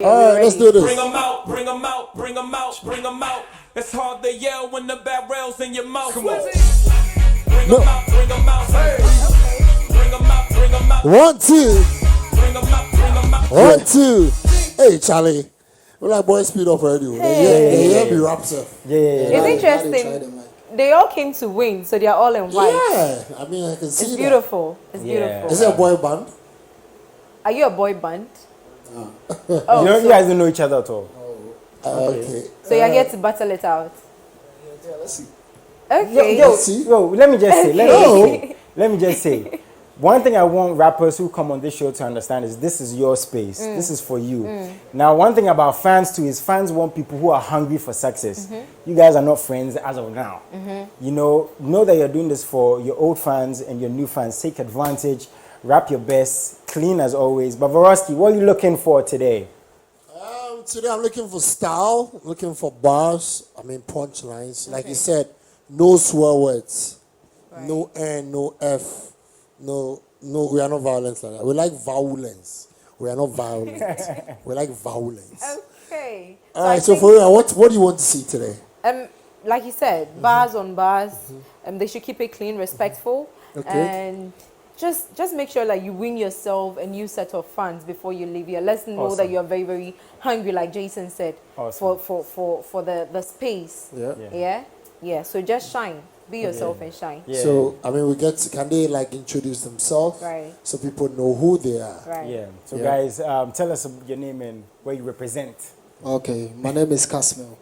Alright, let's do this. Bring them out, bring them out, bring them out, bring them out. It's hard to yell when the barrel's in your mouth. Come on. Bring them out, bring them out. Hey. Bring them out, bring them out. 1, 2. Bring them out, bring them out. 1, 2. Hey, Charlie. We like boys speed up already. Yeah, be raps up. Yeah. It's interesting. They all came to win, so they are all in white. Yeah, I mean, I can see It's that. beautiful. It's beautiful. Is it a boy band? Are you a boy band? You guys don't know each other at all. Okay. So you're here to battle it out. Yeah, let's see. Okay. Yo, let me just say. Let me just say. One thing I want rappers who come on this show to understand is this is your space. This is for you. Now, one thing about fans too is fans want people who are hungry for success. You guys are not friends as of now. You know that you're doing this for your old fans and your new fans. Take advantage, rap your best, clean as always. But Vorosky, what are you looking for today? Today I'm looking for style, looking for bars, punchlines. Like you said, no swear words, no N, no F, no, we are not violent like that. We like violence. We are not violent. We like violence. Okay. All right, so for real, what do you want to see today? Like you said, bars on bars. They should keep it clean, respectful, and just make sure that you win yourself a new set of fans before you leave here. Let's know that you're very, very hungry, like Jason said, for the space. Yeah. So just shine. Be yourself and shine. Yeah. So can they introduce themselves? Right. So people know who they are. Right. Yeah. So guys, tell us your name and where you represent. Okay, my name is Casmel.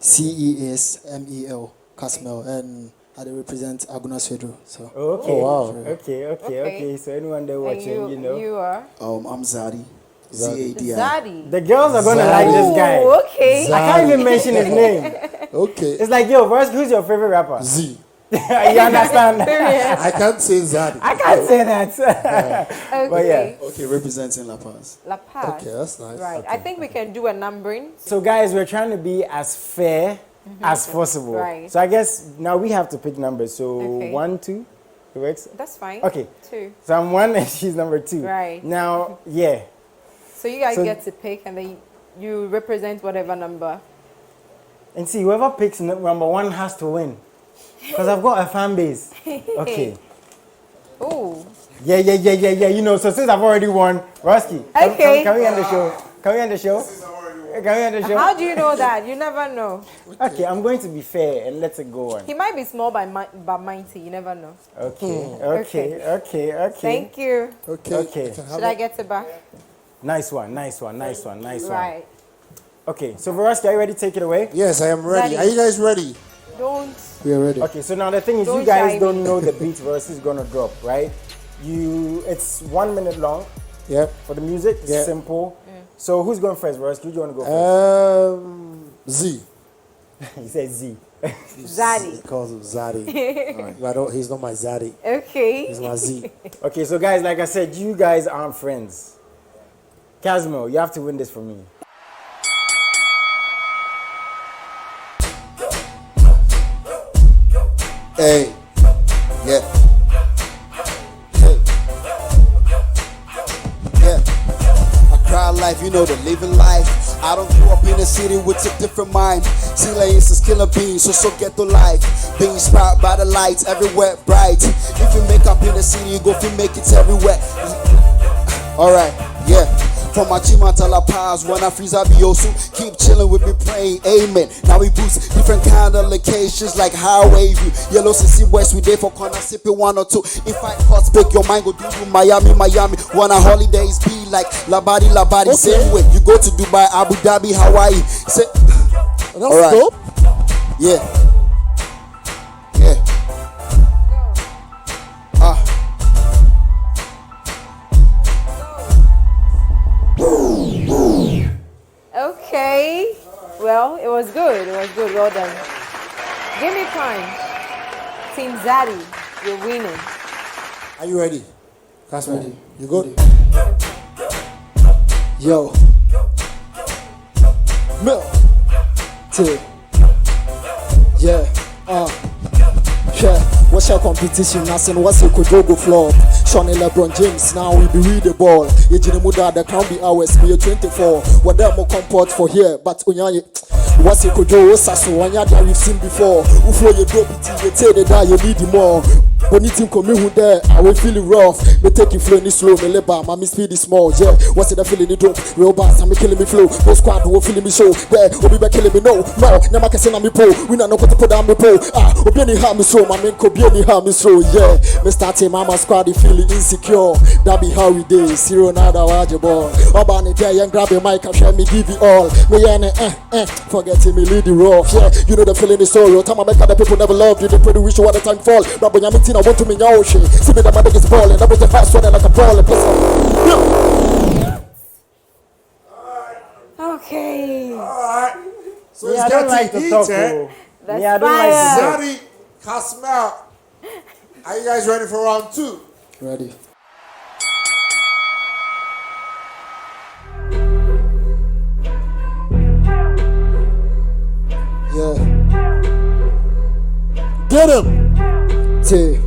Casmel. Casmel, and I represent Aguna Swedro. So. Okay. Oh wow. Okay. So anyone there watching, You are. I'm Zadi. Zadi. Zadi. The girls are gonna like this guy. Okay. Zadi. I can't even mention his name. Okay. It's like, yo, first, who's your favorite rapper? Z. You understand? I can't say Zadi. I can't say that. But yeah. Okay, representing La Paz. La Paz. Okay, that's nice. Right. Okay. I think we can do a numbering. So guys, we're trying to be as fair as possible. Right. So I guess now we have to pick numbers. So Okay. 1, 2, it works? That's fine. Okay. 2. So I'm 1 and she's number 2. Right. Now, yeah. So you guys get to pick, and then you represent whatever number. And see, whoever picks number 1 has to win. Because I've got a fan base. Okay. Ooh. Yeah. So since I've already won, Rusky, Okay. can we end the show? Can we end the show? How do you know that? You never know. Okay, I'm going to be fair and let it go on. He might be small but mighty. You never know. Okay. Thank you. Okay. Should I get it back? Nice one. Right. Okay, so Vorosky, are you ready to take it away? Yes, I am ready. Zadi. Are you guys ready? Don't. We are ready. Okay, so now the thing is, Don't you guys shy don't me. know the beat Vorosky is gonna drop, right? It's 1 minute long. Yeah. For the music, it's simple. So who's going first, Vorosky? Who do you want to go first? Z. He said Z. Zadi. He calls him Zadi. But he's not my Zadi. Okay. He's my Z. Okay, so guys, like I said, you guys aren't friends. Casmel, you have to win this for me. Hey. Yeah. Hey. Yeah. I cry life, the living life. I don't grow up in a city with a different mind. See lanes is killer beans, so get to life. Being inspired by the lights, everywhere bright. If you make up in the city, you go fi make it everywhere. Alright, yeah. From my chima to La Paz, when I freeze, I be also keep chilling with me praying, amen. Now we boost different kind of locations like highway view. Yellow CC West, we there for corner sipping 1 or 2. If I can't speak your mind, go do Miami. Wanna holidays be like Labadi, okay. Same way. You go to Dubai, Abu Dhabi, Hawaii. Say, That's dope. Yeah. Okay. Well, it was good. Well done. Give me time. Team Zadi, you're winning. Are you ready? That's ready. You good? Yo. Milk. Two. Yeah. Yeah. What's your competition? Nothing. What's your Kojogo flop? Sean LeBron James. Now we be read the ball. Ejinimuda the crown be ours. Be 24. What them more comport for here? But Unyanyi. What's your Kojo? Sasso? Wanya that we've seen before. Ufo you do it. You tell the guy you need more. When you think of me who there, I will feel it rough. Me take it flow in slow, me labor, my speed is small. Yeah, what's it? I feeling it dope. Real bass, I'm killing me flow. No squad who feeling me show. There, will be killing me no. Never can send me po. We not know what to put down me po. Obi any harm me so, my man could be any harm me so. Yeah, me starting mama squad, feeling insecure. That be how we do. Zero nada waje boy. Oba ni there, and grab your mic and share me give it all. Me forgetting me lead the rough. Yeah, you know the feeling is so real. Time I make the people never love you. They pretty wish you all the time fall. But when I want to me your shit. See me that my niggas ballin'. That was the first one like a ballin'. Okay. Alright. So Yeah, it's I don't like getting to talk. heated. That's Yeah, I don't like to talk. Zadi, Casmel. Are you guys ready for round 2? Ready. Yeah. Get him. Say,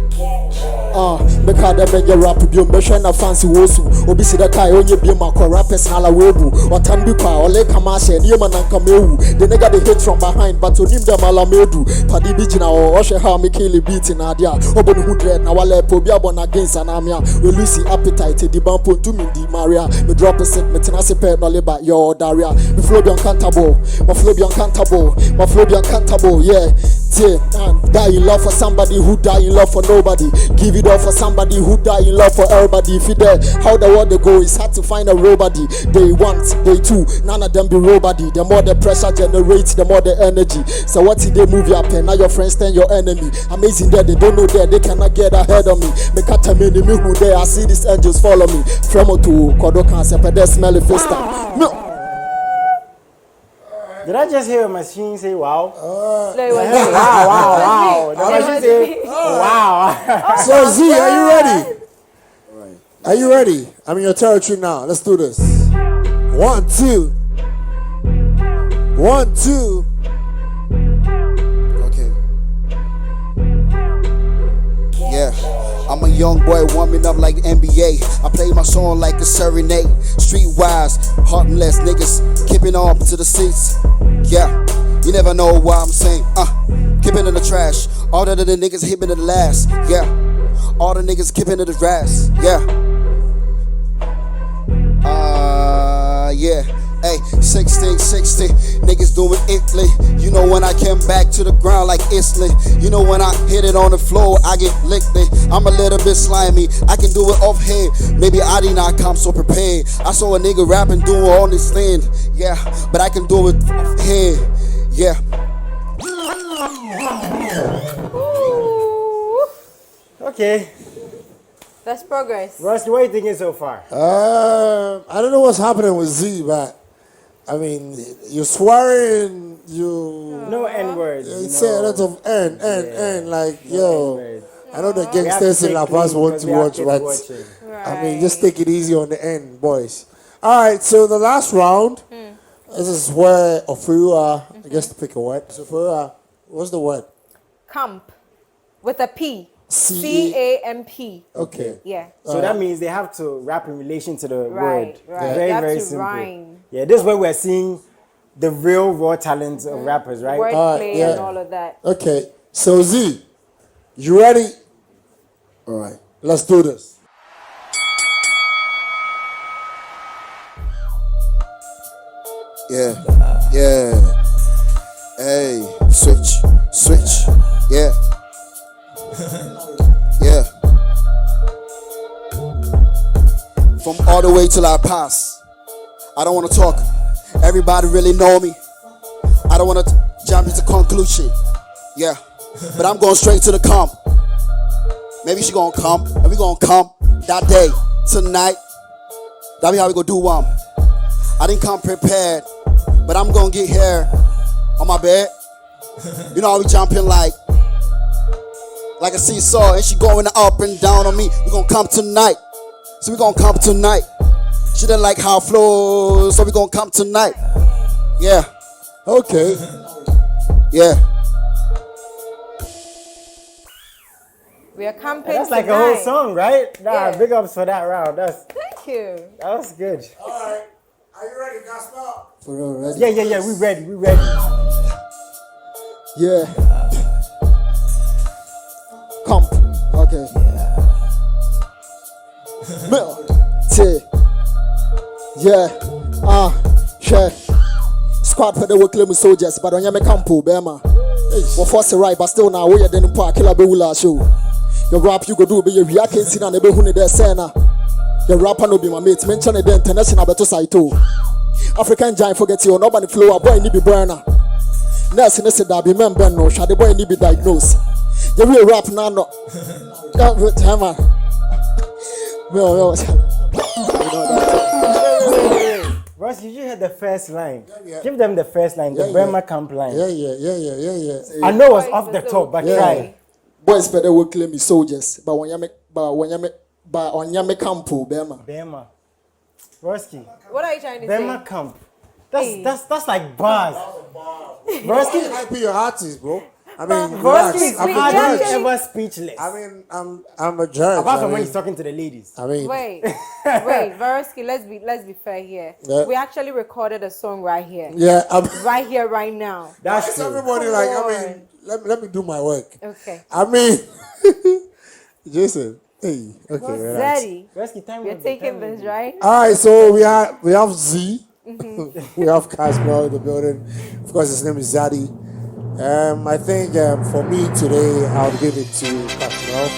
make her them make your rap be on na fancy wosu. Obi si da kai onye be my corrupt personal webu. Or tambi kwa ole kamashe ni man anka mewu. The nigga they hate from behind, but onim them ala medu. Padi bijina o oshe ha me kill beat in adia. Obonu hu dread na wale po bi abon against anamia. We lose appetite di bampo to me di Maria. Me drop a set me tenase pe no leba your daria. Me flow be uncountable. My flow be uncountable. My flow be uncountable. Yeah. Die in love for somebody who die in love for nobody. Give it up for somebody who die in love for everybody. If you there, how the world they go, it's hard to find a robody. Day 1, day 2, none of them be robody. The more the pressure generates, the more the energy. So what did they move your pen? Now your friends turn your enemy. Amazing that they don't know that they cannot get ahead of me. Me kata me ni me who there, I see these angels follow me. Fremo to Kodokan sepede smelly festa. Did I just hear a machine say wow? No, it was me. Wow. The It machine was say me. wow. So Z, are you ready? Are you ready? I'm in your territory now. Let's do this. 1, 2. 1, 2. Okay. Yeah. I'm a young boy warming up like the NBA. I play my song like a serenade. Streetwise, heartless niggas keeping up to the seats. Yeah, you never know what I'm saying. Keeping in the trash. All the niggas hitting the last. Yeah, all the niggas keeping in the grass. Yeah. Yeah. Hey, 16, 60, niggas doing Italy. You know when I came back to the ground like Isley. You know when I hit it on the floor, I get licked. I'm a little bit slimy, I can do it off head. Maybe I did not come so prepared. I saw a nigga rapping doing all this thing. Yeah, but I can do it off head. Yeah. Okay. That's progress. Rusty, what are you thinking so far? I don't know what's happening with Z, but I mean, you're swearing, No N words. you say a lot of N, like, yo. N-words. I know the We have to gangsters in stay La Paz clean want because to we have watch, kids but watching. I mean, just take it easy on the end, boys. All right, so the last round, this is where Ofurua gets to pick a word. So Ofurua, what's the word? Camp with a P. C-A- CAMP. Okay. Yeah. So that means they have to rap in relation to the Right, word. right. Very, They have very to simple. rhyme. Yeah, this is where we're seeing the real raw talent of rappers, right? Wordplay yeah. and all of that. Okay, so Z, you ready? All right, let's do this. Yeah, yeah. Hey, switch. Yeah, yeah. From all the way till I pass, I don't wanna talk. Everybody really know me. I don't wanna jump into conclusion. Yeah, but I'm going straight to the comp. Maybe she gonna come, and we gonna come that day, tonight. That be how we gonna do I didn't come prepared, but I'm gonna get here on my bed. You know how we jumping like a seesaw, and she going up and down on me. We gonna come tonight, so we gonna come tonight. She didn't like how I flow, so we gonna come tonight. Yeah, Okay. yeah. We are camping That's like a tonight. whole song, right? Nah, Yeah. big ups for that round. Thank you. That was good. All right. Are you ready, Casmel? For real, ready? Yeah. We ready. Yeah. Comp. Okay. Mel. T. Yeah. Share. Squad for the work claim soldiers, but on Yame Campo, Bema. Well, force the right, but still now we are then in park, killer Bewula show. Your rap you go do, be your reacting and the Behuni de Sena. Your rapper no be my mate, mention the international better side too. African giant forget you, nobody flow, a boy need be burner. Nurse in the said that be member no, shall the boy need be diagnosed. You will rap now, no. Hammer. Ross, you heard the first line. Yeah. Give them the first line, the Burma camp line. Yeah. I know it was off the top, but try. Boys better will claim me soldiers, but when on Yame Campo, Bema. Burma. Roski. What are you trying to Burma say? camp. Hey. That's like bars. Roski. Hype your artist, bro. I mean, Roski relax. is I'm a hardly judge. ever speechless. I mean, I'm a judge. Apart I from when mean, he's talking to the ladies. I mean, Wait, Varsky, let's be fair here. Yeah. We actually recorded a song right here. yeah. Right here, right now. That's It's true. everybody Come like, on. I mean, let me do my work. Okay. I mean, Jason, hey, okay, relax. Zadi, Roski, time you're will be, taking time will this, be. right? All right, so we have Z, we have Casmel in the building. Of course, his name is Zadi. I think for me today, I'll give it to Casmel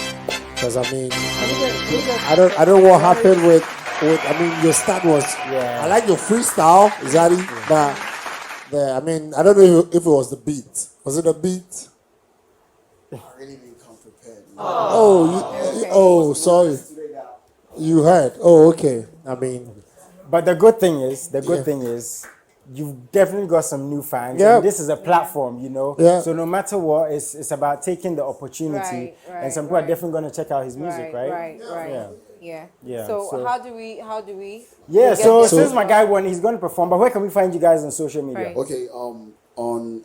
because I mean, I don't know what happened with. I mean, your start was. Yeah. I like your freestyle, Zadi, but I mean, I don't know if it was the beat. Was it the beat? I really didn't come prepared. Oh, sorry. You heard. Oh, okay. I mean, But the good thing is, you've definitely got some new fans. Yeah. And this is a platform, you know. Yeah. So no matter what, it's about taking the opportunity. Right, and some people are right. definitely going to check out his music, right? Right. Yeah. Yeah. Yeah, So so- how do we? Yeah. get So this? since my guy won, he's going to perform. But where can we find you guys on social media? Right. Okay, on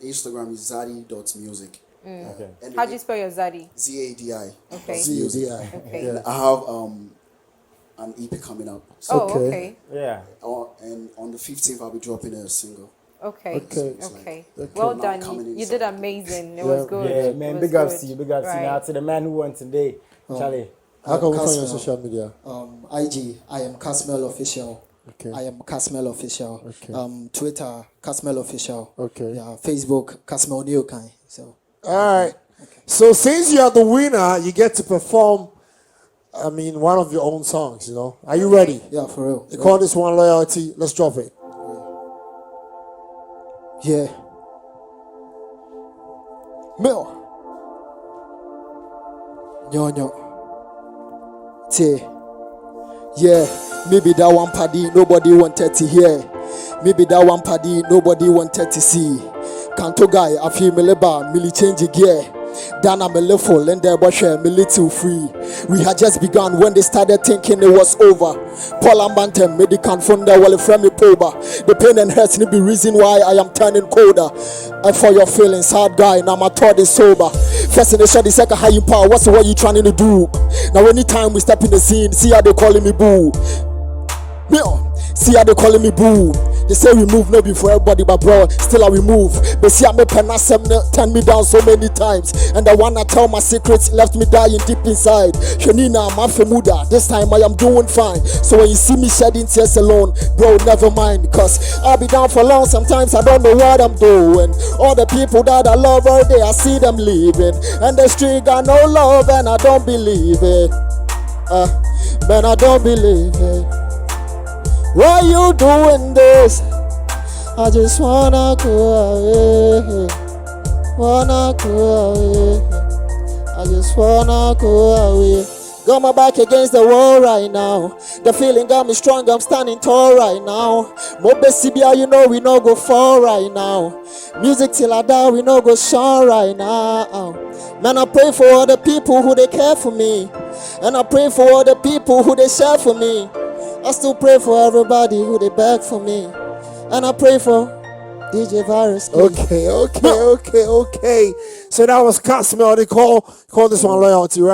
Instagram is zadi.music. Okay. And How do you spell your Zadi? ZADI. Okay. Z-O-D-I. Okay. Yeah. I have an EP coming up. Oh, Okay. okay. Yeah. And on the 15th, I'll be dropping a single. Okay. Okay. Okay. Okay. Well Now done. coming in You did September. amazing. It was good. Yeah, It man. was Big ups good. to you. Big ups to you. Now Right. to the man who won today, Charlie. How can we find you on Casmel. social media? IG, I am Casmel Official. Okay. I am Casmel Official. Okay. Twitter, Casmel Official. Okay. Yeah, Facebook, Casmel Neokai. So. All right. So since you are the winner, you get to perform. I mean, one of your own songs. You know. Are you ready? Yeah, for real. You call this one Loyalty. Let's drop it. Yeah. Mel. Nyo. T. Yeah. Maybe that one party nobody wanted to hear. Maybe that one party nobody wanted to see. Kanto guy, I feel me leba, milli change gear. Then I'm a little and there was a little free. We had just begun when they started thinking it was over. Paul and Bantem made the confront that while from me poba. The pain and hurts need be reason why I am turning colder. And for your feelings, hard guy, now my thought is sober. First in the shot, the second how you power. What's what you trying to do? Now anytime we step in the scene, see how they calling me boo. See how they calling me boo. They say we move no be for everybody, but bro, still I we move. They see I make penasem turn me down so many times, and the one I tell my secrets left me dying deep inside. Shanina, I'm Femuda. This time I am doing fine. So when you see me shedding tears alone, bro, never mind, cause I'll be down for long. Sometimes I don't know what I'm doing. All the people that I love all day, I see them leaving, and the street got no love, and I don't believe it. Man, I don't believe it. Why you doing this? I just wanna go away. Wanna go away. I just wanna go away. Got my back against the wall right now. The feeling got me strong, I'm standing tall right now. Mobe CBA, you know we no go fall right now. Music till I die, we no go shine right now. Man, I pray for all the people who they care for me. And I pray for all the people who they share for me. I still pray for everybody who they beg for me. And I pray for DJ Virus. Okay. So that was Casmel. They call this one Loyalty, right?